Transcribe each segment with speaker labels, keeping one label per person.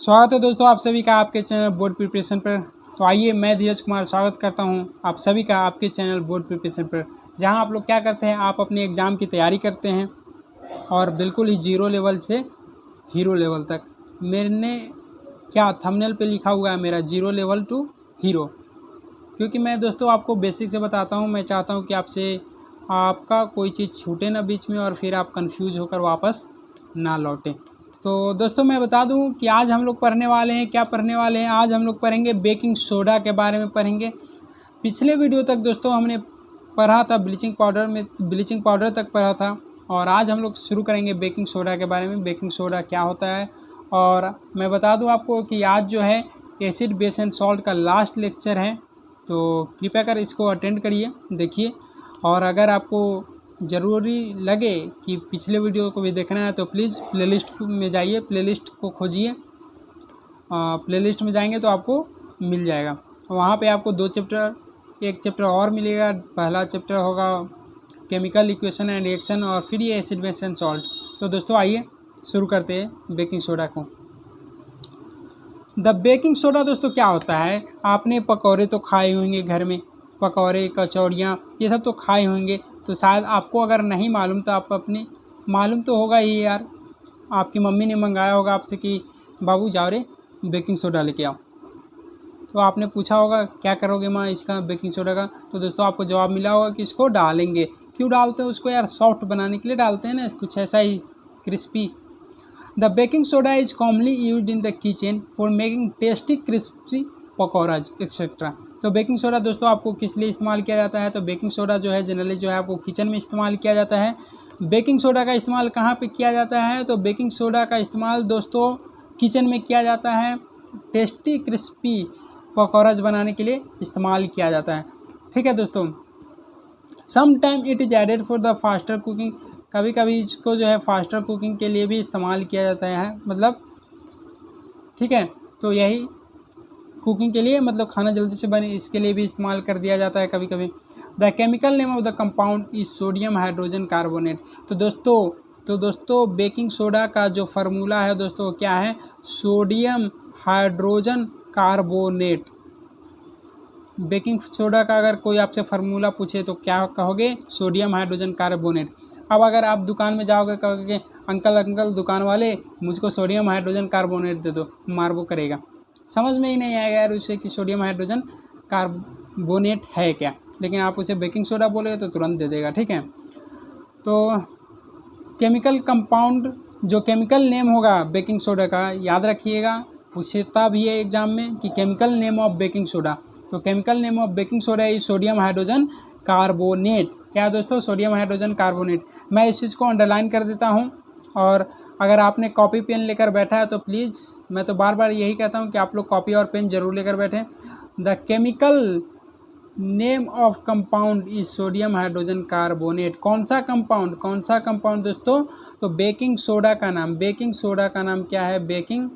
Speaker 1: स्वागत है दोस्तों आप सभी का आपके चैनल बोर्ड प्रिपरेशन पर। तो आइए मैं धीरज कुमार स्वागत करता हूं आप सभी का आपके चैनल बोर्ड प्रिपरेशन पर, जहां आप लोग क्या करते हैं, आप अपने एग्ज़ाम की तैयारी करते हैं और बिल्कुल ही जीरो लेवल से हीरो लेवल तक। मैंने क्या थंबनेल पे लिखा हुआ है मेरा जीरो लेवल टू हीरो, क्योंकि मैं दोस्तों आपको बेसिक से बताता हूँ। मैं चाहता हूँ कि आपसे आपका कोई चीज़ छूटे ना बीच में और फिर आप कंफ्यूज होकर वापस ना लौटें। तो दोस्तों मैं बता दूं कि आज हम लोग पढ़ने वाले हैं, क्या पढ़ने वाले हैं, आज हम लोग पढ़ेंगे बेकिंग सोडा के बारे में पढ़ेंगे। पिछले वीडियो तक दोस्तों हमने पढ़ा था ब्लीचिंग पाउडर तक पढ़ा था, और आज हम लोग शुरू करेंगे बेकिंग सोडा के बारे में। बेकिंग सोडा क्या होता है, और मैं बता दूं आपको कि आज जो है एसिड बेस एंड सॉल्ट का लास्ट लेक्चर है, तो कृपया कर इसको अटेंड करिए, देखिए। और अगर आपको ज़रूरी लगे कि पिछले वीडियो को भी देखना है तो प्लीज़ प्लेलिस्ट में जाइए, प्लेलिस्ट को खोजिए। प्लेलिस्ट में जाएंगे तो आपको मिल जाएगा, वहाँ पे आपको एक चैप्टर और मिलेगा। पहला चैप्टर होगा केमिकल इक्वेशन एंड रिएक्शन, और फिर ये एसिड बेस एंड सॉल्ट। तो दोस्तों आइए शुरू करते हैं बेकिंग सोडा को। द बेकिंग सोडा दोस्तों क्या होता है, आपने पकौड़े तो खाए होंगे घर में, पकौड़े कचौड़ियाँ ये सब तो खाए होंगे। तो शायद आपको अगर नहीं मालूम तो आप अपने मालूम तो होगा ही यार, आपकी मम्मी ने मंगाया होगा आपसे कि बाबू जाओ रे बेकिंग सोडा लेके आओ। तो आपने पूछा होगा क्या करोगे माँ इसका बेकिंग सोडा का, तो दोस्तों आपको जवाब मिला होगा कि इसको डालेंगे। क्यों डालते हैं उसको यार, सॉफ्ट बनाने के लिए डालते हैं ना, कुछ ऐसा ही crispy. The baking soda is commonly used in the kitchen for making tasty crispy pakodas etcetera. तो बेकिंग सोडा दोस्तों आपको किस लिए इस्तेमाल किया जाता है, तो बेकिंग सोडा जो है जनरली जो है आपको किचन में इस्तेमाल किया जाता है। बेकिंग सोडा का इस्तेमाल कहाँ पे किया जाता है, तो बेकिंग सोडा का इस्तेमाल दोस्तों किचन में किया जाता है, टेस्टी क्रिस्पी पकौड़ाज बनाने के लिए इस्तेमाल किया जाता है। ठीक है दोस्तों, some time it is added for the faster cooking. कभी कभी इसको जो है फास्टर कुकिंग के लिए भी इस्तेमाल किया जाता है, मतलब ठीक है। तो यही कुकिंग के लिए, मतलब खाना जल्दी से बने इसके लिए भी इस्तेमाल कर दिया जाता है कभी कभी। The chemical name of the compound is sodium hydrogen carbonate. तो दोस्तों बेकिंग सोडा का जो फार्मूला है दोस्तों क्या है, sodium hydrogen carbonate. Baking soda का अगर कोई आपसे फार्मूला पूछे तो क्या कहोगे, सोडियम हाइड्रोजन कार्बोनेट। अब अगर आप दुकान में जाओगे कहोगे अंकल दुकान वाले मुझको सोडियम हाइड्रोजन कार्बोनेट दे दो, मारबो करेगा, समझ में ही नहीं आएगा यार उसे कि सोडियम हाइड्रोजन कार्बोनेट है क्या। लेकिन आप उसे बेकिंग सोडा बोलेगे तो तुरंत दे देगा, ठीक है। तो केमिकल कंपाउंड, जो केमिकल नेम होगा बेकिंग सोडा का, याद रखिएगा, पूछता भी है एग्जाम में कि chemical name of baking soda. तो chemical name of baking soda is sodium hydrogen carbonate. क्या है दोस्तों, सोडियम हाइड्रोजन कार्बोनेट। मैं इस चीज़ को अंडरलाइन कर देता हूँ, और अगर आपने कॉपी पेन लेकर बैठा है तो प्लीज़, मैं तो बार बार यही कहता हूँ कि आप लोग कॉपी और पेन जरूर लेकर बैठें। The chemical name of compound is sodium hydrogen carbonate. कौन सा कंपाउंड दोस्तों, तो बेकिंग सोडा का नाम क्या है, बेकिंग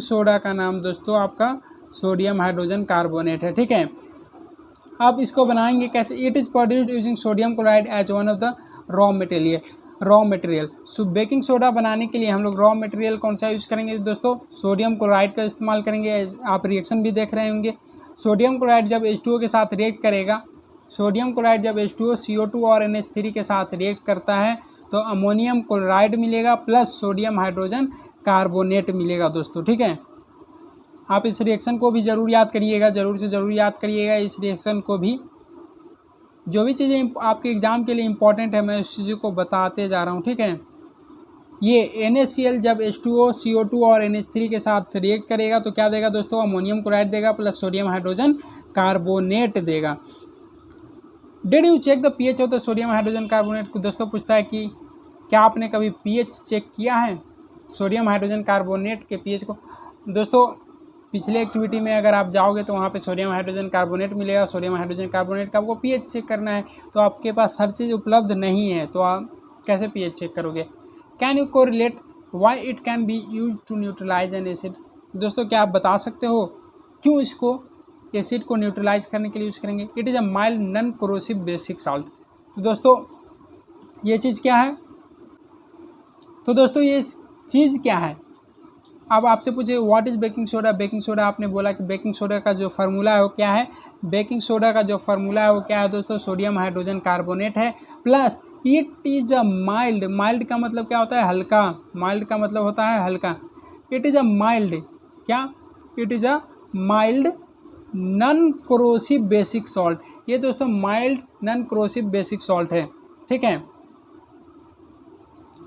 Speaker 1: सोडा का नाम दोस्तों आपका सोडियम हाइड्रोजन कार्बोनेट है, ठीक है। अब इसको बनाएंगे कैसे, it is produced using sodium chloride as one of the raw material. So baking soda बनाने के लिए हम लोग रॉ मटेरियल कौन सा यूज़ करेंगे दोस्तों, सोडियम क्लोराइड का इस्तेमाल करेंगे। आप रिएक्शन भी देख रहे होंगे, सोडियम क्लोराइड जब H2O के साथ रिएक्ट करेगा, सोडियम क्लोराइड जब H2O CO2 और NH3 के साथ रिएक्ट करता है तो अमोनियम क्लोराइड मिलेगा प्लस सोडियम हाइड्रोजन कार्बोनेट मिलेगा दोस्तों, ठीक है। आप इस रिएक्शन को भी ज़रूर याद करिएगा, ज़रूर से ज़रूर याद करिएगा इस रिएक्शन को भी। जो भी चीज़ें आपके एग्ज़ाम के लिए इम्पॉर्टेंट है मैं उस चीज़ों को बताते जा रहा हूँ, ठीक है। ये NaCl जब H2O CO2 और NH3 के साथ रिएक्ट करेगा तो क्या देगा दोस्तों, अमोनियम क्लोराइड देगा प्लस सोडियम हाइड्रोजन कार्बोनेट देगा। Did you check the pH of the sodium hydrogen carbonate को दोस्तों पूछता है कि क्या आपने कभी pH चेक किया है सोडियम हाइड्रोजन कार्बोनेट के pH को। दोस्तों पिछले एक्टिविटी में अगर आप जाओगे तो वहाँ पे सोडियम हाइड्रोजन कार्बोनेट मिलेगा। सोडियम हाइड्रोजन कार्बोनेट का आपको pH चेक करना है, तो आपके पास हर चीज़ उपलब्ध नहीं है, तो आप कैसे pH चेक करोगे। Can you correlate why it can be use to neutralize an acid. दोस्तों क्या आप बता सकते हो क्यों इसको एसिड को न्यूट्रलाइज करने के लिए यूज़ करेंगे। It is a mild non corrosive basic salt. तो दोस्तों ये चीज़ क्या है, तो दोस्तों ये चीज़ क्या है। अब आपसे पूछे what is baking soda. Baking soda आपने बोला कि बेकिंग सोडा का जो फार्मूला है वो क्या है। बेकिंग सोडा का जो फार्मूला है वो क्या है दोस्तों, सोडियम हाइड्रोजन कार्बोनेट है, plus it is a mild. Mild का मतलब क्या होता है, हल्का। माइल्ड का मतलब होता है हल्का। इट इज़ अ माइल्ड, क्या, it is a mild non corrosive basic salt. ये दोस्तों mild non corrosive basic salt है, ठीक है,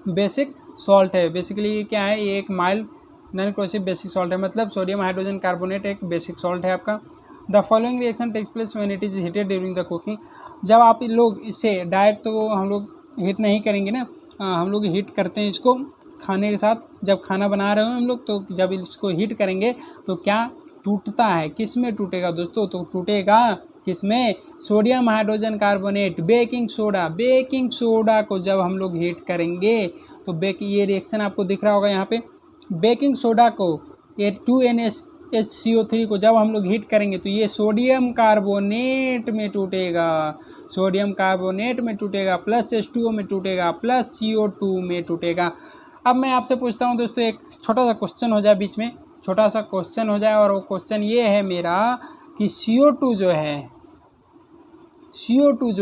Speaker 1: बेसिक सॉल्ट है। बेसिकली ये क्या है, ये एक mild non corrosive basic salt है, मतलब सोडियम हाइड्रोजन कार्बोनेट एक बेसिक सॉल्ट है आपका। The following reaction takes place when it is heated during the cooking. जब आप लोग इससे डायरेक्ट तो हम लोग हीट नहीं करेंगे ना, हम लोग हीट करते हैं इसको खाने के साथ। जब खाना बना रहे हो हम लोग, तो जब इसको हीट करेंगे तो क्या टूटता है, किस में टूटेगा दोस्तों, तो टूटेगा किसमें, sodium hydrogen carbonate, baking soda. Baking soda को जब हम लोग हीट करेंगे तो ये रिएक्शन आपको दिख रहा होगा यहाँ पे। बेकिंग सोडा को ये 2NaHCO3 को जब हम लोग हीट करेंगे तो ये सोडियम कार्बोनेट में टूटेगा, सोडियम कार्बोनेट में टूटेगा, प्लस H2O में टूटेगा, प्लस CO2 में टूटेगा। अब मैं आपसे पूछता हूँ दोस्तों, एक छोटा सा क्वेश्चन हो जाए बीच में, छोटा सा क्वेश्चन हो जाए, और वो क्वेश्चन ये है मेरा कि CO2 जो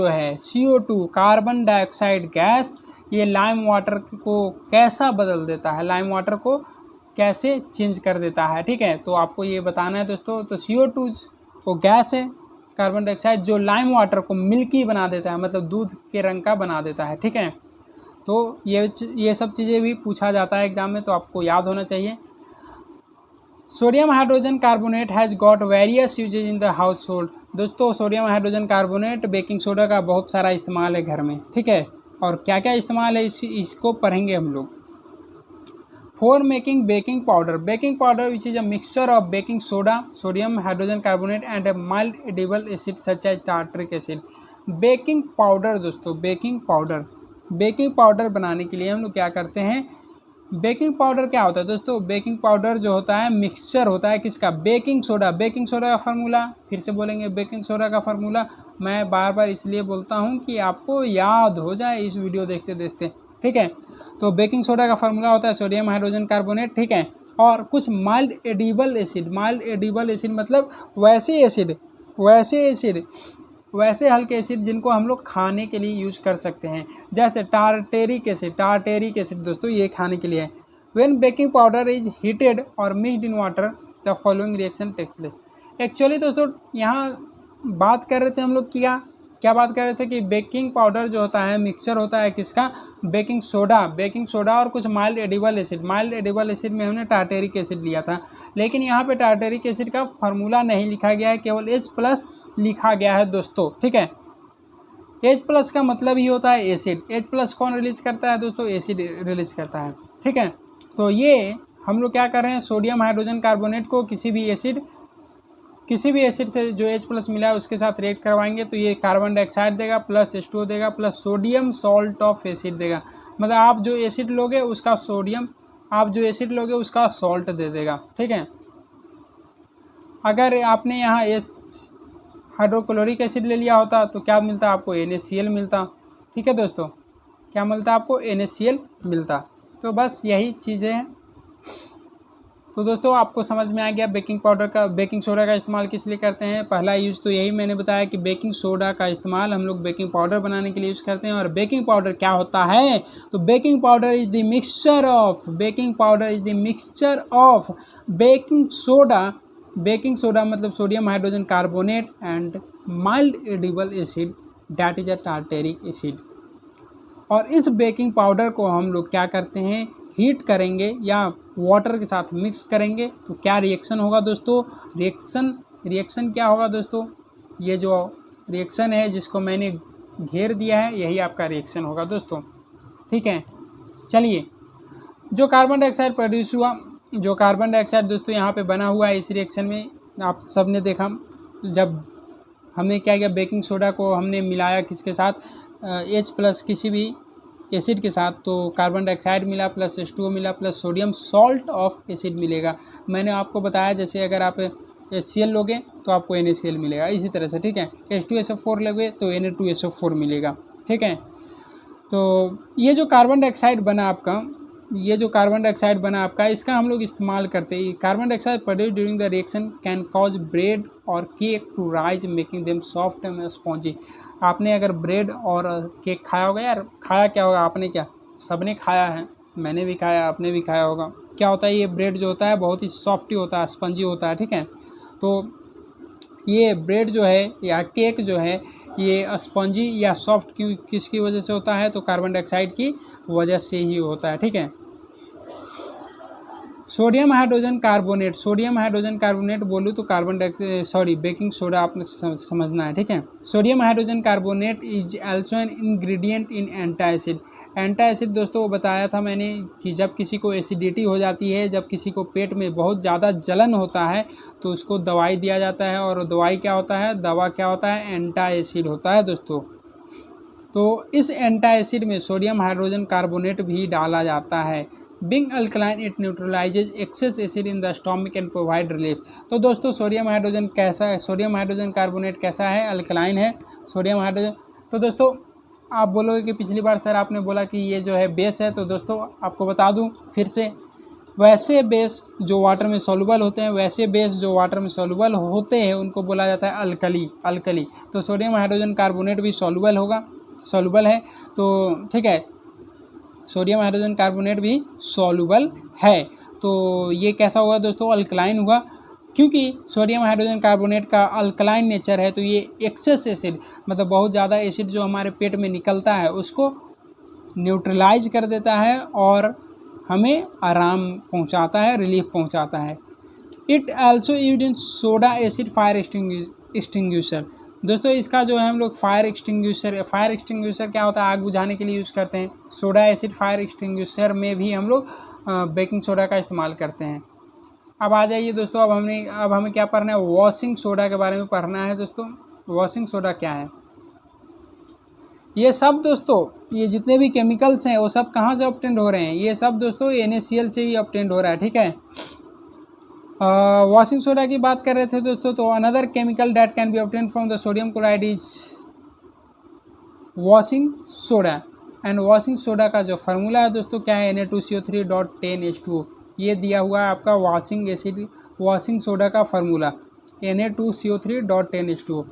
Speaker 1: है, CO2 कार्बन डाइऑक्साइड गैस, ये लाइम वाटर को कैसा बदल देता है, लाइम वाटर को कैसे चेंज कर देता है, ठीक है। तो आपको ये बताना है दोस्तों। तो CO2 वो गैस है, कार्बन डाइऑक्साइड, जो लाइम वाटर को मिल्की बना देता है, मतलब दूध के रंग का बना देता है, ठीक है। तो ये सब चीज़ें भी पूछा जाता है एग्जाम में, तो आपको याद होना चाहिए। Sodium hydrogen carbonate has got various usages in the household. दोस्तों sodium hydrogen carbonate baking soda का बहुत सारा इस्तेमाल है घर में, ठीक है। और क्या क्या इस्तेमाल है इसको पढ़ेंगे हम लोग। For making baking powder which is a mixture of baking soda, sodium hydrogen carbonate and a mild edible acid such as tartaric acid. Baking powder दोस्तों, बेकिंग पाउडर बनाने के लिए हम लोग क्या करते हैं, बेकिंग पाउडर क्या होता है दोस्तों, बेकिंग पाउडर जो होता है मिक्सचर होता है किसका, बेकिंग सोडा। बेकिंग सोडा का फार्मूला फिर से बोलेंगे, बेकिंग सोडा का फार्मूला मैं बार बार इसलिए बोलता हूँ कि आपको याद हो जाए इस वीडियो देखते देखते, ठीक है। तो बेकिंग सोडा का फार्मूला होता है सोडियम हाइड्रोजन कार्बोनेट, ठीक है, और कुछ माइल्ड एडिबल एसिड मतलब वैसे हल्के एसिड जिनको हम लोग खाने के लिए यूज कर सकते हैं, जैसे टार्टेरिक एसिड दोस्तों ये खाने के लिए है। When baking powder is heated और mixed in water the following reaction takes place. Actually दोस्तों यहाँ बात कर रहे थे हम लोग, क्या बात कर रहे थे कि बेकिंग पाउडर जो होता है मिक्सचर होता है किसका, बेकिंग सोडा और कुछ माइल्ड एडिबल एसिड में हमने टार्टेरिक एसिड लिया था। लेकिन यहाँ पे टार्टेरिक एसिड का फार्मूला नहीं लिखा गया है, केवल H+ लिखा गया है दोस्तों, ठीक है। H+ का मतलब ही होता है एसिड। H+ कौन रिलीज करता है दोस्तों, एसिड रिलीज करता है, ठीक है। तो ये हम लोग क्या कर रहे हैं, सोडियम हाइड्रोजन कार्बोनेट को किसी भी एसिड से जो H+ मिला है उसके साथ रिएक्ट करवाएंगे तो ये कार्बन डाइऑक्साइड देगा, प्लस H2O देगा, plus sodium salt of acid देगा। मतलब आप जो एसिड लोगे उसका सोडियम, आप जो एसिड लोगे उसका सॉल्ट दे देगा, ठीक है। अगर आपने यहाँ हाइड्रोक्लोरिक एसिड ले लिया होता तो क्या मिलता आपको, NaCl मिलता, ठीक है दोस्तों, क्या मिलता आपको, NaCl मिलता। तो बस यही चीज़ें हैं। तो दोस्तों आपको समझ में आ गया बेकिंग सोडा का इस्तेमाल किस लिए करते हैं। पहला यूज़ तो यही मैंने बताया कि बेकिंग सोडा का इस्तेमाल हम लोग बेकिंग पाउडर बनाने के लिए यूज़ करते हैं। और बेकिंग पाउडर क्या होता है, तो baking powder is the mixture of baking soda मतलब sodium hydrogen carbonate and mild edible acid that is a tartaric acid. और इस बेकिंग पाउडर को हम लोग क्या करते हैं, हीट करेंगे या वाटर के साथ मिक्स करेंगे तो क्या रिएक्शन होगा दोस्तों, रिएक्शन क्या होगा दोस्तों, ये जो रिएक्शन है जिसको मैंने घेर दिया है यही आपका रिएक्शन होगा दोस्तों, ठीक है। चलिए, जो कार्बन डाइऑक्साइड प्रोड्यूस हुआ, जो कार्बन डाइऑक्साइड दोस्तों यहाँ पे बना हुआ है इस रिएक्शन में, आप सब ने देखा जब हमने क्या किया, बेकिंग सोडा को हमने मिलाया किसके साथ, H+ किसी भी एसिड के साथ, तो कार्बन डाइऑक्साइड मिला, प्लस H2O मिला, plus sodium salt of acid मिलेगा। मैंने आपको बताया जैसे अगर आप HCl लोगे तो आपको NaCl मिलेगा, इसी तरह से, ठीक है। H2SO4 लोगे तो Na2SO4 मिलेगा, ठीक है। तो ये जो कार्बन डाइऑक्साइड बना आपका, ये जो कार्बन डाइऑक्साइड बना आपका, इसका हम लोग इस्तेमाल करते हैं। Carbon dioxide produce during the reaction can cause bread और cake to rise making them soft and spongy. आपने अगर ब्रेड और केक खाया होगा यार, खाया क्या होगा आपने, क्या सबने खाया है, मैंने भी खाया, आपने भी खाया होगा। क्या होता है, ये ब्रेड जो होता है बहुत ही सॉफ्टी होता है, स्पंजी होता है, ठीक है। तो ये ब्रेड जो है या केक जो है ये स्पंजी या सॉफ्ट क्यों किसकी वजह से होता है, तो कार्बन डाइऑक्साइड की वजह से ही होता है, ठीक है। Sodium hydrogen carbonate, sodium hydrogen carbonate बोलूँ तो बेकिंग सोडा आपने समझना है, ठीक है। Sodium hydrogen carbonate is also an ingredient in antacid. Antacid दोस्तों वो बताया था मैंने कि जब किसी को एसिडिटी हो जाती है, जब किसी को पेट में बहुत ज़्यादा जलन होता है तो उसको दवाई दिया जाता है, और दवाई क्या होता है, दवा क्या होता है, एंटासिड होता है दोस्तों। तो इस एंटासिड में सोडियम हाइड्रोजन कार्बोनेट भी डाला जाता है। Being alkaline, it neutralizes excess acid in the stomach and provide relief। तो दोस्तों सोडियम हाइड्रोजन कैसा है, सोडियम हाइड्रोजन कार्बोनेट कैसा है, अल्कलाइन है सोडियम हाइड्रोजन। तो दोस्तों आप बोलोगे कि पिछली बार सर आपने बोला कि ये जो है बेस है, तो दोस्तों आपको बता दूं फिर से, वैसे बेस जो वाटर में सॉल्युबल होते हैं, वैसे बेस जो वाटर में सॉल्युबल होते हैं उनको बोला जाता है अल्कली। तो सोडियम हाइड्रोजन कार्बोनेट भी सॉल्युबल है, तो ठीक है, सोडियम हाइड्रोजन कार्बोनेट भी सॉल्युबल है। तो ये कैसा हुआ दोस्तों, अल्कलाइन हुआ, क्योंकि सोडियम हाइड्रोजन कार्बोनेट का अल्कलाइन नेचर है। तो ये एक्सेस एसिड मतलब बहुत ज़्यादा एसिड जो हमारे पेट में निकलता है उसको न्यूट्रलाइज कर देता है और हमें आराम पहुंचाता है, रिलीफ पहुंचाता है। It also used in soda acid fire extinguisher. दोस्तों इसका जो है हम लोग फायर एक्सटिंग्विशर क्या होता है, आग बुझाने के लिए यूज़ करते हैं। सोडा एसिड फायर एक्सटिंग्विशर में भी हम लोग बेकिंग सोडा का इस्तेमाल करते हैं। अब आ जाइए दोस्तों, अब हमें क्या पढ़ना है, वॉशिंग सोडा के बारे में पढ़ना है दोस्तों। वॉशिंग सोडा क्या है, ये सब दोस्तों, ये जितने भी केमिकल्स हैं वो सब कहाँ से ऑब्टेंड हो रहे हैं, ये सब दोस्तों NaCl से ही ऑब्टेंड हो रहा है, ठीक है। वॉशिंग सोडा की बात कर रहे थे दोस्तों, तो another chemical that can be obtain from the sodium chloride is washing soda. And washing soda का जो फार्मूला है दोस्तों क्या है, Na2CO3.10H2O। ये दिया हुआ है आपका वॉशिंग सोडा का फार्मूला Na2CO3.10H2O।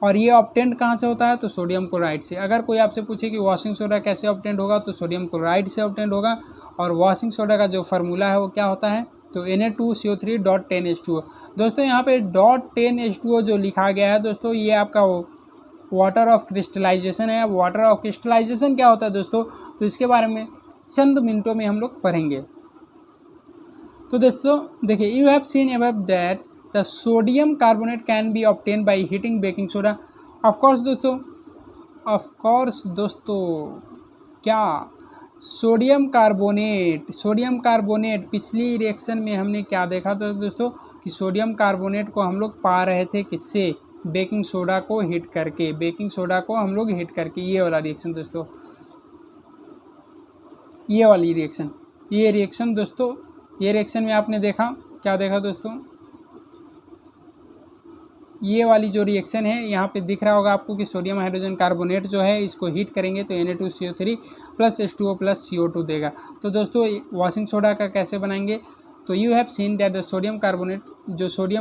Speaker 1: और ये ऑब्टेंड कहाँ से होता है, तो सोडियम क्लोराइड से। अगर कोई आपसे पूछे कि वॉशिंग सोडा कैसे ऑब्टेंड होगा, तो सोडियम क्लोराइड से ऑब्टेंड होगा। और वॉशिंग सोडा का जो फार्मूला है वो क्या होता है, तो Na2CO3.10H2O। दोस्तों यहाँ पे .10H2O जो लिखा गया है दोस्तों, ये आपका वाटर ऑफ क्रिस्टलाइजेशन है। अब वाटर ऑफ क्रिस्टलाइजेशन क्या होता है दोस्तों, तो इसके बारे में चंद मिनटों में हम लोग पढ़ेंगे। तो दोस्तों देखिए, you have seen above that the sodium carbonate can B obtain by heating baking soda. Of course दोस्तों क्या सोडियम कार्बोनेट पिछली रिएक्शन में हमने क्या देखा था दोस्तों, कि सोडियम कार्बोनेट को हम लोग पा रहे थे किससे, बेकिंग सोडा को हीट करके, ये वाला रिएक्शन दोस्तों, ये रिएक्शन दोस्तों, ये रिएक्शन में आपने देखा, क्या देखा दोस्तों, ये वाली जो रिएक्शन है यहाँ पे दिख रहा होगा आपको कि सोडियम हाइड्रोजन कार्बोनेट जो है इसको हीट करेंगे तो Na2CO3 + H2O + CO2 देगा। तो दोस्तों वॉशिंग सोडा का कैसे बनाएंगे, तो you have seen that the sodium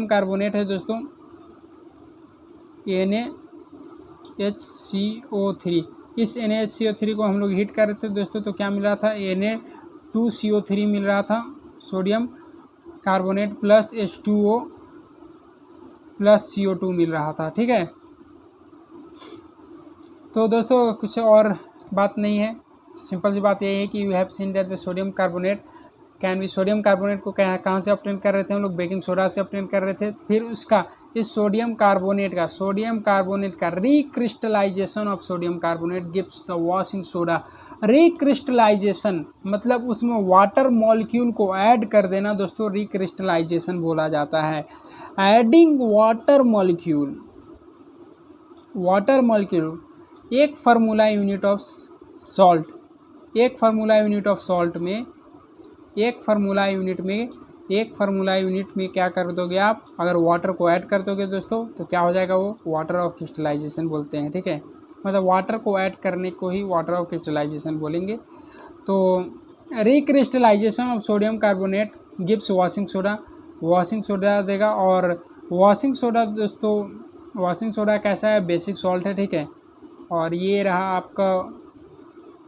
Speaker 1: carbonate है दोस्तों NaHCO3, इस NaHCO3 को हम लोग हीट कर रहे थे दोस्तों, तो क्या मिल रहा था, Na2CO3 मिल रहा था, सोडियम कार्बोनेट + H2O + CO2 मिल रहा था, ठीक है। तो दोस्तों कुछ और बात नहीं है, सिंपल सी बात यही है कि you have seen that the sodium carbonate को कहाँ से ऑब्टेन कर रहे थे हम लोग, बेकिंग सोडा से ऑब्टेन कर रहे थे। फिर उसका इस सोडियम कार्बोनेट का recrystallisation of sodium carbonate gives the washing soda. Recrystallisation मतलब उसमें वाटर मॉलिक्यूल को ऐड कर देना दोस्तों, रिक्रिस्टलाइजेशन बोला जाता है। एडिंग वाटर मॉलिक्यूल, एक फार्मूला यूनिट ऑफ यूनिट में क्या कर दोगे आप, अगर वाटर को ऐड कर दोगे दोस्तों तो क्या हो जाएगा, वो वाटर ऑफ क्रिस्टलाइजेशन बोलते हैं, ठीक है। मतलब वाटर को ऐड करने को ही वाटर ऑफ क्रिस्टलाइजेशन बोलेंगे। तो recrystallisation of sodium carbonate gives washing soda देगा। और वॉशिंग सोडा दोस्तों, वॉशिंग सोडा कैसा है, बेसिक सॉल्ट है, ठीक है। और ये रहा आपका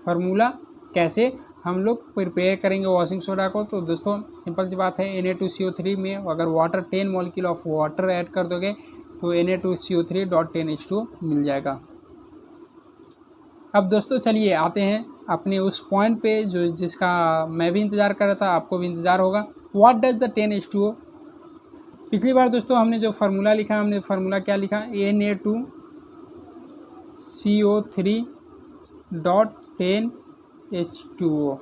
Speaker 1: फार्मूला, कैसे हम लोग प्रिपेयर करेंगे वॉशिंग सोडा को। तो दोस्तों सिंपल सी बात है, Na2CO3 में अगर water 10 molecule of water add कर दोगे तो Na2CO3.10H2O मिल जाएगा। अब दोस्तों चलिए आते हैं अपने उस पॉइंट पे जो जिसका मैं भी इंतज़ार कर रहा था, आपको भी इंतज़ार होगा। What does the 10H2O। पिछली बार दोस्तों हमने जो फार्मूला लिखा, हमने फार्मूला क्या लिखा, Na2CO3.10H2O।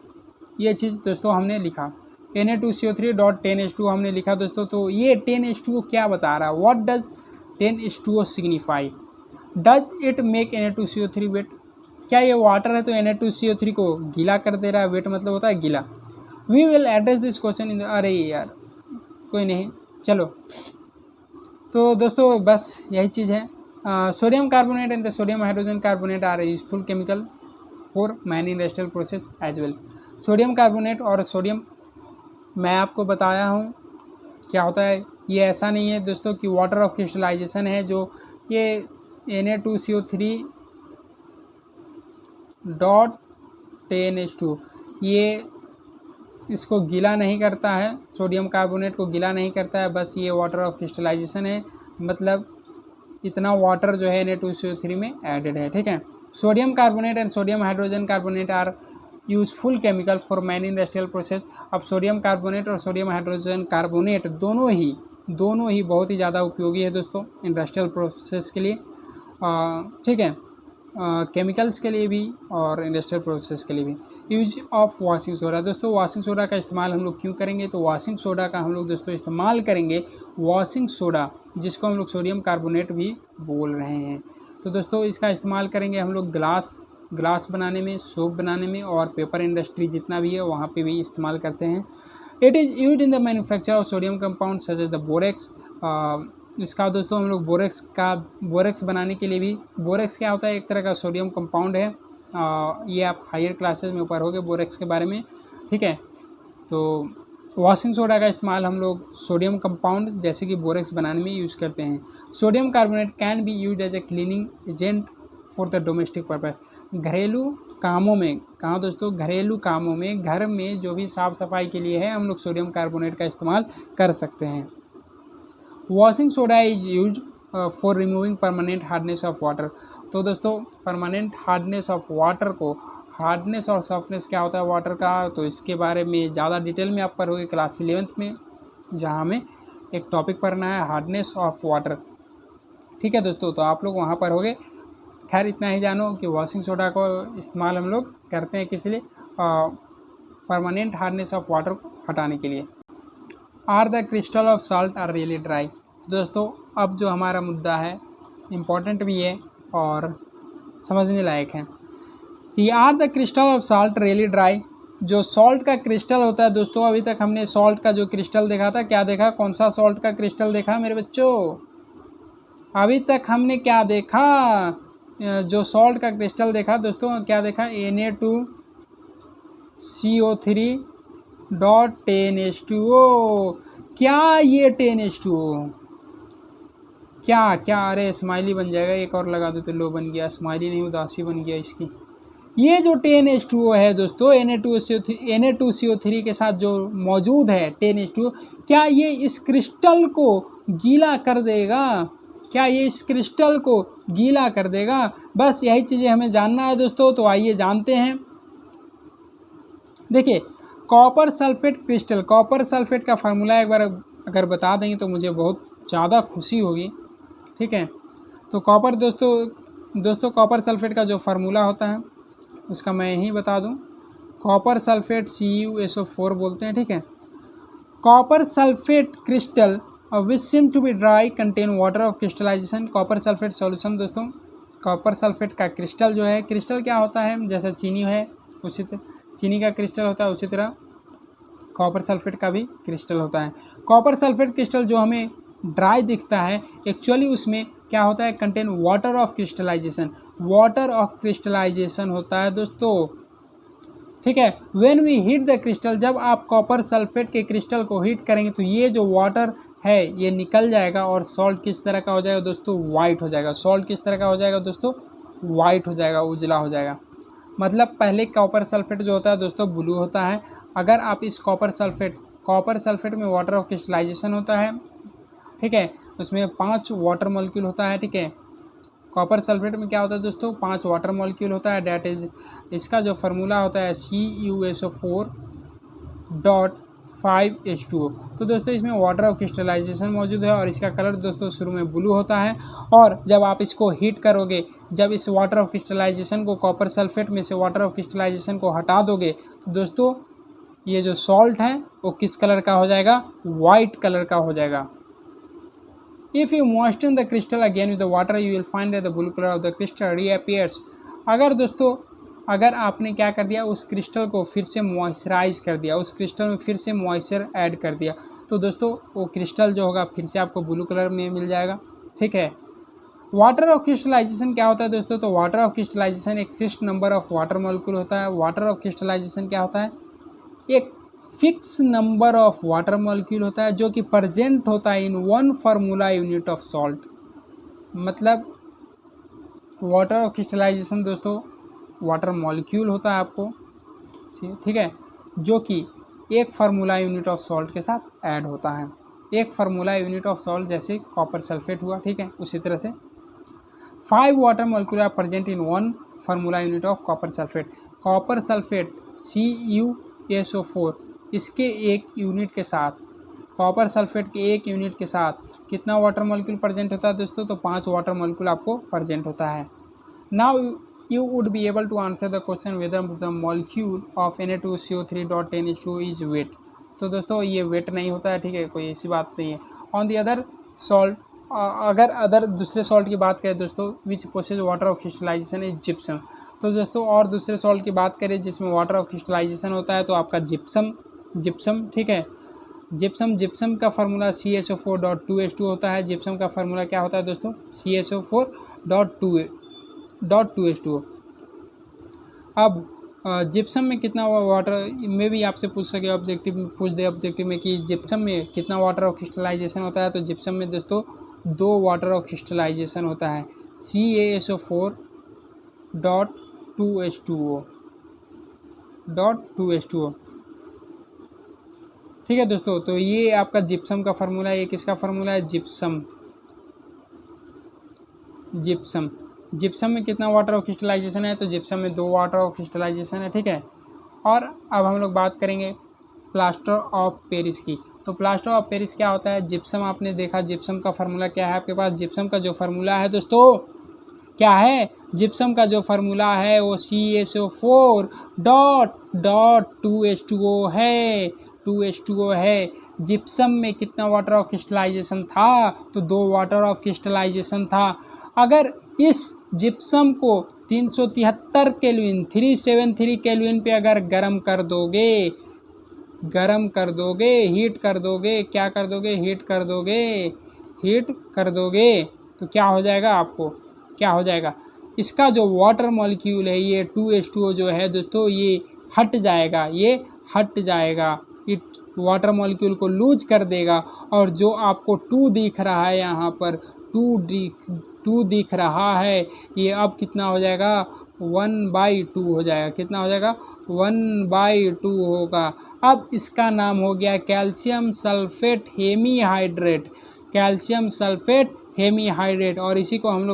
Speaker 1: ये चीज़ दोस्तों हमने लिखा, Na2CO3.10H2O हमने लिखा दोस्तों। तो ये 10H2O क्या बता रहा है, what does 10H2O signify, does it make Na2CO3 wet. क्या ये वाटर है तो Na2CO3 को गीला कर दे रहा है, वेट मतलब होता है गीला। We will address this question in, अरे यार कोई नहीं, चलो। तो दोस्तों बस यही चीज़ है। Sodium carbonate and the sodium hydrogen carbonate are useful chemical for many industrial process as well. Sodium carbonate और सोडियम मैं आपको बताया हूँ क्या होता है। ये ऐसा नहीं है दोस्तों कि वाटर ऑफ क्रिस्टलाइजेशन है, जो ये Na2CO3.10H2 ये इसको गीला नहीं करता है, सोडियम कार्बोनेट को गीला नहीं करता है, बस ये वाटर ऑफ क्रिस्टलाइजेशन है, मतलब इतना वाटर जो है Na2CO3 में एडेड है, ठीक है। Sodium carbonate and sodium hydrogen carbonate are useful chemical for many industrial process. अब सोडियम कार्बोनेट और सोडियम हाइड्रोजन कार्बोनेट दोनों ही बहुत ही ज़्यादा उपयोगी है दोस्तों इंडस्ट्रियल प्रोसेस के लिए, ठीक है, केमिकल्स के लिए भी और इंडस्ट्रियल प्रोसेस के लिए भी। यूज ऑफ वॉशिंग सोडा, दोस्तों वॉशिंग सोडा का इस्तेमाल हम लोग क्यों करेंगे, तो वॉशिंग सोडा का हम लोग दोस्तों इस्तेमाल करेंगे, वॉशिंग सोडा जिसको हम लोग सोडियम कार्बोनेट भी बोल रहे हैं। तो दोस्तों इसका इस्तेमाल करेंगे हम लोग ग्लास बनाने में, सोप बनाने में, और पेपर इंडस्ट्री जितना भी है वहाँ पे भी इस्तेमाल करते हैं। It is used in the manufacture of sodium compound such as the borax. इसका दोस्तों हम लोग बोरेक्स बनाने के लिए भी, बोरेक्स क्या होता है, एक तरह का सोडियम कंपाउंड है। ये आप हायर क्लासेस में पढ़ोगे बोरेक्स के बारे में, ठीक है। तो वॉशिंग सोडा का इस्तेमाल हम लोग सोडियम कंपाउंड जैसे कि बोरेक्स बनाने में यूज़ करते हैं। Sodium carbonate can be used as a cleaning agent for the domestic purpose. घरेलू कामों में, कहाँ दोस्तों, घरेलू कामों में, घर में जो भी साफ़ सफाई के लिए है हम लोग सोडियम कार्बोनेट का इस्तेमाल कर सकते हैं। Washing soda is use for removing permanent hardness of water. तो दोस्तों परमानेंट हार्डनेस ऑफ वाटर को, हार्डनेस और सॉफ्टनेस क्या होता है वाटर का, तो इसके बारे में ज़्यादा डिटेल में आप पढ़ोगे क्लास 11th में, जहाँ हमें एक टॉपिक पढ़ना है हार्डनेस ऑफ वाटर, ठीक है दोस्तों। तो आप लोग वहाँ पढ़ोगे। खैर इतना ही जानो कि वॉशिंग सोडा को इस्तेमाल हम लोग करते हैं किस लिए, परमानेंट हार्डनेस ऑफ वाटर को हटाने के लिए। Are the crystal of salt are really dry. दोस्तों अब जो हमारा मुद्दा है इम्पॉर्टेंट भी है और समझने लायक है कि are the crystal of salt really dry. जो सॉल्ट का क्रिस्टल होता है दोस्तों, अभी तक हमने सॉल्ट का जो क्रिस्टल देखा था, क्या देखा, कौन सा सॉल्ट का क्रिस्टल देखा मेरे बच्चों, अभी तक हमने क्या देखा, जो सॉल्ट का क्रिस्टल देखा दोस्तों, क्या देखा, Na2CO3.10H2O। क्या ये 10H2O, क्या क्या, अरे स्माइली बन जाएगा, एक और लगा दो तो लो बन गया, स्माइली नहीं उदासी बन गया इसकी। ये जो 10H2O है दोस्तों, Na2CO3 के साथ जो मौजूद है 10H2O, क्या ये इस क्रिस्टल को गीला कर देगा, क्या ये इस क्रिस्टल को गीला कर देगा, बस यही चीज़ें हमें जानना है दोस्तों। तो आइए जानते हैं। देखिए copper sulphate crystal, copper sulphate का फार्मूला एक बार अगर बता देंगे तो मुझे बहुत ज़्यादा खुशी होगी, ठीक है। तो कॉपर दोस्तों कॉपर सल्फेट का जो फार्मूला होता है उसका मैं यहीं बता दूं, कॉपर सल्फेट CuSO4 बोलते हैं, ठीक है। Copper sulphate crystal which seem to be dry contain water of crystallisation. Copper sulphate solution दोस्तों, कॉपर सल्फेट का क्रिस्टल जो है, क्रिस्टल क्या होता है, जैसा चीनी है उसी चीनी का क्रिस्टल होता है, उसी तरह कॉपर सल्फेट का भी क्रिस्टल होता है। कॉपर सल्फेट क्रिस्टल जो हमें ड्राई दिखता है, एक्चुअली उसमें क्या होता है, contain water of crystallisation, water of crystallisation होता है दोस्तों। ठीक है। When we heat the crystal, जब आप कॉपर सल्फेट के क्रिस्टल को हीट करेंगे तो ये जो वाटर है ये निकल जाएगा और सॉल्ट किस तरह का हो जाएगा दोस्तों, वाइट हो जाएगा। सॉल्ट किस तरह का हो जाएगा दोस्तों, वाइट हो जाएगा, उजला हो जाएगा। मतलब पहले कॉपर सल्फेट जो होता है दोस्तों ब्लू होता है। अगर आप इस कॉपर सल्फेट में वाटर ऑफ क्रिस्टलाइजेशन होता है, ठीक है, उसमें 5 वाटर मॉलिक्यूल होता है, ठीक है। कॉपर सल्फेट में क्या होता है दोस्तों, 5 वाटर मॉलिक्यूल होता है। डैट इज, इसका जो फार्मूला होता है CuSO4.5H2O। तो दोस्तों इसमें वाटर ऑफ क्रिस्टलाइजेशन मौजूद है और इसका कलर दोस्तों शुरू में ब्लू होता है। और जब आप इसको हीट करोगे, जब इस वाटर ऑफ क्रिस्टलाइजेशन को, कॉपर सल्फेट में से वाटर ऑफ क्रिस्टलाइजेशन को हटा दोगे तो दोस्तों ये जो सॉल्ट है वो किस कलर का हो जाएगा, वाइट कलर का हो जाएगा। If you moisten the crystal again with the water, you will find that the blue color of the crystal reappears. अगर दोस्तों, अगर आपने क्या कर दिया, उस क्रिस्टल को फिर से मॉइस्चराइज कर दिया, उस क्रिस्टल में फिर से मॉइस्चर ऐड कर दिया, तो दोस्तों वो क्रिस्टल जो होगा फिर से आपको ब्लू कलर में मिल जाएगा, ठीक है। वाटर ऑफ क्रिस्टलाइजेशन क्या होता है दोस्तों, तो वाटर ऑफ क्रिस्टलाइजेशन एक fixed number of water molecule होता है। वाटर ऑफ क्रिस्टलाइजेशन क्या होता है, एक fix number of water molecule होता है जो कि प्रेजेंट होता है इन 1 फार्मूला यूनिट ऑफ सॉल्ट। मतलब वाटर ऑफ क्रिस्टलाइजेशन दोस्तों वाटर मॉलिक्यूल होता है आपको, ठीक है, जो कि एक फार्मूला यूनिट ऑफ सॉल्ट के साथ ऐड होता है। एक फार्मूला यूनिट ऑफ सॉल्ट जैसे कॉपर सल्फेट हुआ, ठीक है, उसी तरह से 5 water molecule are present in 1 formula unit of copper sulphate. Copper sulphate CuSO4, इसके एक यूनिट के साथ, कॉपर सल्फेट के एक यूनिट के साथ कितना वाटर मॉलिक्यूल प्रेजेंट होता है दोस्तों, तो 5 वाटर मॉलिक्यूल आपको प्रेजेंट होता है। Now you would be able to answer the question whether the molecule of Na2CO3.10H2 is wet. तो दोस्तों ये वेट नहीं होता है, ठीक है, कोई ऐसी बात नहीं है। ऑन दी अदर सॉल्ट, अगर अदर दूसरे सॉल्ट की बात करें दोस्तों, which process water of crystallisation is gypsum. तो दोस्तों और दूसरे सॉल्ट की बात करें जिसमें वाटर ऑफ क्रिस्टलाइजेशन होता है तो आपका जिप्सम, ठीक है। जिप्सम का फार्मूला CSO4.2H2 होता है। जिप्सम का फार्मूला क्या होता है दोस्तों, CSO4.2H2O। अब जिप्सम में कितना वाटर में भी आपसे पूछ सके, ऑब्जेक्टिव में कि जिप्सम में कितना वाटर ऑफ क्रिस्टलाइजेशन होता है, तो जिप्सम में दोस्तों 2 वाटर ऑफ क्रिस्टलाइजेशन होता है, CaSO4.2H2O, ठीक है दोस्तों। तो ये आपका जिप्सम का फार्मूला है। ये किसका फार्मूला है, जिप्सम में कितना वाटर ऑफ क्रिस्टलाइजेशन है, तो जिप्सम में 2 वाटर ऑफ क्रिस्टलाइजेशन है, ठीक है। और अब हम लोग बात करेंगे प्लास्टर ऑफ पेरिस की। तो प्लास्टर ऑफ पेरिस क्या होता है, जिप्सम आपने देखा, जिप्सम का फार्मूला क्या है आपके पास। जिप्सम का जो फार्मूला है दोस्तों क्या है, जिप्सम का जो फार्मूला है वो CaSO4.2H2O है, 2H2O है। जिप्सम में कितना वाटर ऑफ क्रिस्टलाइजेशन था, तो 2 वाटर ऑफ क्रिस्टलाइजेशन था। अगर इस जिप्सम को 373 केल्विन 373 केल्विन पे अगर गर्म कर दोगे, हीट कर दोगे, क्या कर दोगे, हीट कर दोगे तो क्या हो जाएगा, आपको क्या हो जाएगा, इसका जो वाटर मॉलिक्यूल है ये 2H2O जो है दोस्तों ये हट जाएगा, इट वाटर मॉलिक्यूल को लूज कर देगा। और जो आपको 2 दिख रहा है यहाँ पर, 2 दिख रहा है, ये अब कितना हो जाएगा, 1/2 हो जाएगा। कितना हो जाएगा, 1/2 होगा। अब इसका नाम हो गया कैल्शियम सल्फेट हेमीहाइड्रेट, और इसी को हम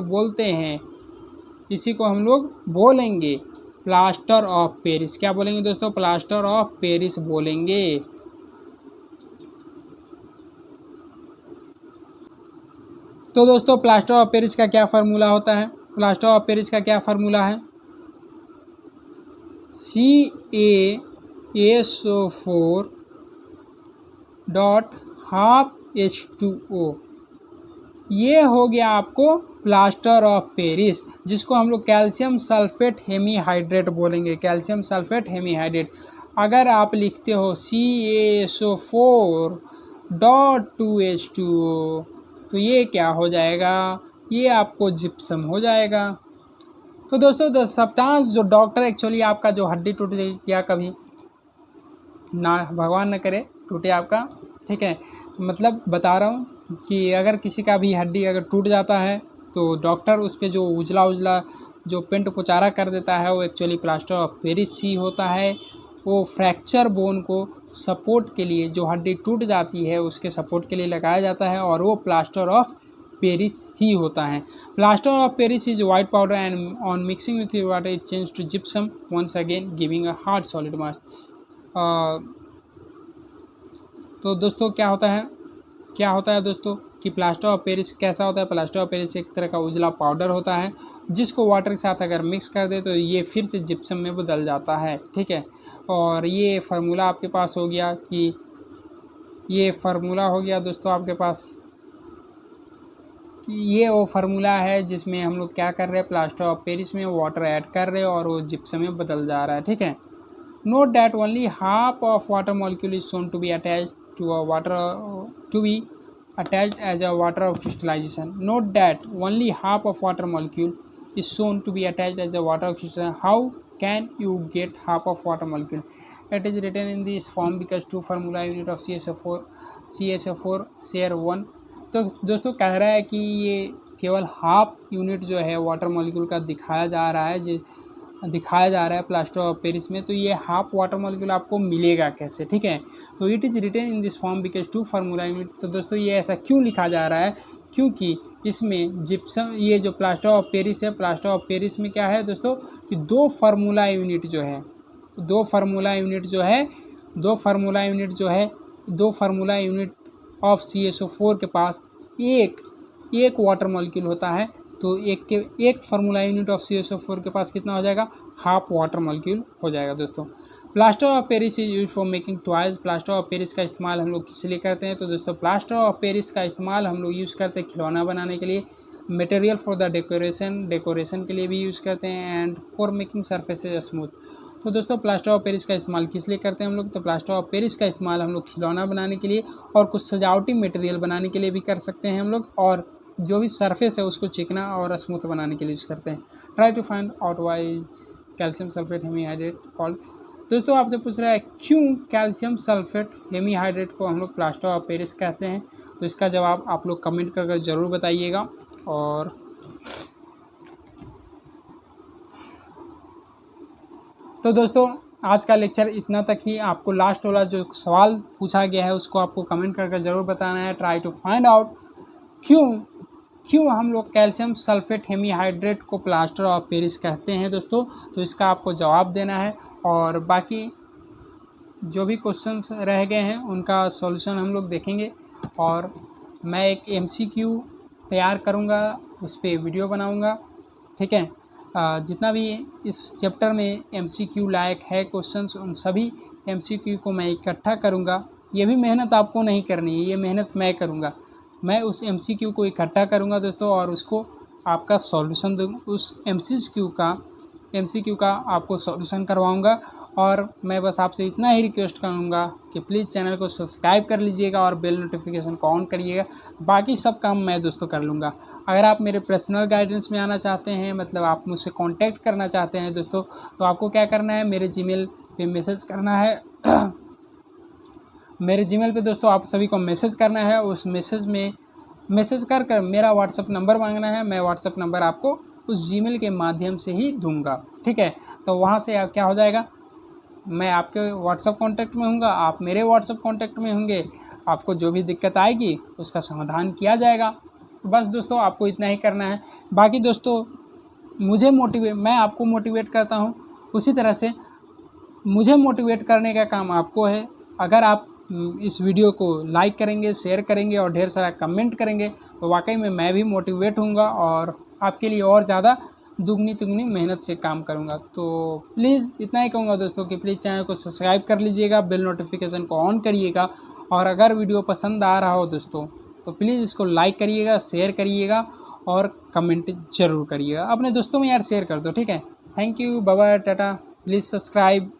Speaker 1: लोग बोलेंगे प्लास्टर ऑफ पेरिस। क्या बोलेंगे दोस्तों, प्लास्टर ऑफ पेरिस बोलेंगे। तो दोस्तों प्लास्टर ऑफ पेरिस का क्या फार्मूला होता है, प्लास्टर ऑफ पेरिस का क्या फार्मूला है, CaSO4.12H2O। ये हो गया आपको प्लास्टर ऑफ पेरिस, जिसको हम लोग कैल्शियम सल्फेट हेमीहाइड्रेट बोलेंगे, कैल्शियम सल्फेट हेमीहाइड्रेट। अगर आप लिखते हो CaSO4.2H2O तो ये क्या हो जाएगा, ये आपको जिप्सम हो जाएगा। तो दोस्तों द सब्सटेंस जो डॉक्टर एक्चुअली आपका जो हड्डी टूट गया कभी ना, भगवान न करे टूटे आपका, ठीक है, मतलब बता रहा हूँ कि अगर किसी का भी हड्डी अगर टूट जाता है तो डॉक्टर उस पर जो उजला उजला जो पेंट पुचारा कर देता है वो एक्चुअली प्लास्टर ऑफ पेरिस ही होता है। वो फ्रैक्चर बोन को सपोर्ट के लिए, जो हड्डी टूट जाती है उसके सपोर्ट के लिए लगाया जाता है और वो प्लास्टर ऑफ पेरिस ही होता है। Plaster of Paris is white powder and on mixing with water it change to gypsum once again giving a hard solid mass. तो दोस्तों क्या होता है दोस्तों कि प्लास्टर ऑफ पेरिस कैसा होता है। प्लास्टर ऑफ पेरिस एक तरह का उजला पाउडर होता है जिसको वाटर के साथ अगर मिक्स कर दे तो ये फिर से जिप्सम में बदल जाता है, ठीक है। और ये फार्मूला आपके पास हो गया कि ये फार्मूला हो गया दोस्तों आपके पास कि ये वो फार्मूला है जिसमें हम लोग क्या कर रहे हैं, प्लास्टर ऑफ पेरिस में वाटर ऐड कर रहे हैं और वो जिप्सम में बदल जा रहा है, ठीक है। Note that only half of water molecule is shown to be attached to a water to be attached as a water of crystallization. Note that only half of water molecule is shown to be attached as a water of crystallization. How can you get half of water molecule? It is written in this form because two formula unit of CSO4 share one. तो दोस्तों कह रहा है कि ये केवल half unit जो है वाटर मॉलिक्यूल का दिखाया जा रहा है प्लास्टर ऑफ पेरिस में। तो ये हाफ वाटर मॉलिक्यूल आपको मिलेगा कैसे, ठीक है। तो it is written in this form because two formula unit. तो दोस्तों ये ऐसा क्यों लिखा जा रहा है, क्योंकि इसमें जिप्सम, ये जो प्लास्टर ऑफ पेरिस है, प्लास्टर ऑफ पेरिस में क्या है दोस्तों कि दो फार्मूला यूनिट ऑफ CSO4 के पास एक वाटर मॉलिक्यूल होता है। तो एक फार्मूला यूनिट ऑफ CSO4 के पास कितना हो जाएगा, हाफ वाटर मॉलिक्यूल हो जाएगा दोस्तों। Plaster of Paris is use for making toys. Plaster of Paris का इस्तेमाल हम लोग किस लिए करते हैं, तो दोस्तों प्लास्टर ऑफ पेरिस का इस्तेमाल हम लोग यूज़ करते हैं खिलौना बनाने के लिए, मटेरियल फॉर द डेकोरेशन के लिए भी यूज़ करते हैं, and for making surfaces smooth. तो दोस्तों प्लास्टर ऑफ पेरिस का इस्तेमाल किस लिए करते हैं हम लोग, तो प्लास्टर ऑफ पेरिस का इस्तेमाल हम लोग खिलौना बनाने के लिए और कुछ सजावटी मटेरियल बनाने के लिए भी कर सकते हैं हम लोग, और जो भी सरफेस है उसको चिकना और स्मूथ बनाने के लिए यूज़ करते हैं। Try to find out why is calcium sulphate hemihydrate called. दोस्तों आपसे पूछ रहा है क्यों कैल्शियम सल्फेट हेमीहाइड्रेट को हम लोग प्लास्टर ऑफ पेरिस कहते हैं, तो इसका जवाब आप लोग कमेंट करके ज़रूर बताइएगा। और तो दोस्तों आज का लेक्चर इतना तक ही। आपको लास्ट वाला जो सवाल पूछा गया है उसको आपको कमेंट करके ज़रूर बताना है। ट्राई टू फाइंड आउट क्यों हम लोग कैल्शियम सल्फेट हेमीहाइड्रेट को प्लास्टर ऑफ पेरिस कहते हैं दोस्तों, तो इसका आपको जवाब देना है। और बाकी जो भी क्वेश्चंस रह गए हैं उनका सॉल्यूशन हम लोग देखेंगे, और मैं एक MCQ तैयार करूंगा, उस पर वीडियो बनाऊंगा, ठीक है। जितना भी इस चैप्टर में MCQ लायक है क्वेश्चंस, उन सभी MCQ को मैं इकट्ठा करूंगा। ये भी मेहनत आपको नहीं करनी है, ये मेहनत मैं करूंगा। मैं उस MCQ को इकट्ठा करूंगा दोस्तों और उसको आपका सॉल्यूशन दूँगा, उस MCQ का आपको सॉल्यूशन करवाऊंगा। और मैं बस आपसे इतना ही रिक्वेस्ट करूंगा कि प्लीज़ चैनल को सब्सक्राइब कर लीजिएगा और बेल नोटिफिकेशन को ऑन करिएगा। बाकी सब काम मैं दोस्तों कर लूँगा। अगर आप मेरे पर्सनल गाइडेंस में आना चाहते हैं, मतलब आप मुझसे कांटेक्ट करना चाहते हैं दोस्तों, तो आपको क्या करना है, मेरे जीमेल पे मैसेज करना है मेरे जीमेल पे दोस्तों आप सभी को मैसेज करना है। उस मैसेज कर मेरा व्हाट्सअप नंबर मांगना है। मैं व्हाट्सअप नंबर आपको उस जीमेल के माध्यम से ही दूंगा, ठीक है। तो वहाँ से आप क्या हो जाएगा, मैं आपके व्हाट्सअप कॉन्टैक्ट में हूँगा, आप मेरे व्हाट्सअप कॉन्टैक्ट में होंगे। आपको जो भी दिक्कत आएगी उसका समाधान किया जाएगा। बस दोस्तों आपको इतना ही करना है। बाकी दोस्तों मैं आपको मोटिवेट करता हूँ, उसी तरह से मुझे मोटिवेट करने का काम आपको है। अगर आप इस वीडियो को लाइक करेंगे, शेयर करेंगे और ढेर सारा कमेंट करेंगे तो वाकई में मैं भी मोटिवेट होऊंगा और आपके लिए और ज़्यादा दुगनी तुगनी मेहनत से काम करूंगा। तो प्लीज़ इतना ही कहूँगा दोस्तों कि प्लीज़ चैनल को सब्सक्राइब कर लीजिएगा, बेल नोटिफिकेशन को ऑन करिएगा, और अगर वीडियो पसंद आ रहा हो दोस्तों तो प्लीज़ इसको लाइक करिएगा, शेयर करिएगा और कमेंट ज़रूर करिएगा। अपने दोस्तों में यार शेयर कर दो, ठीक है। Thank you, bye bye, tata. Please subscribe.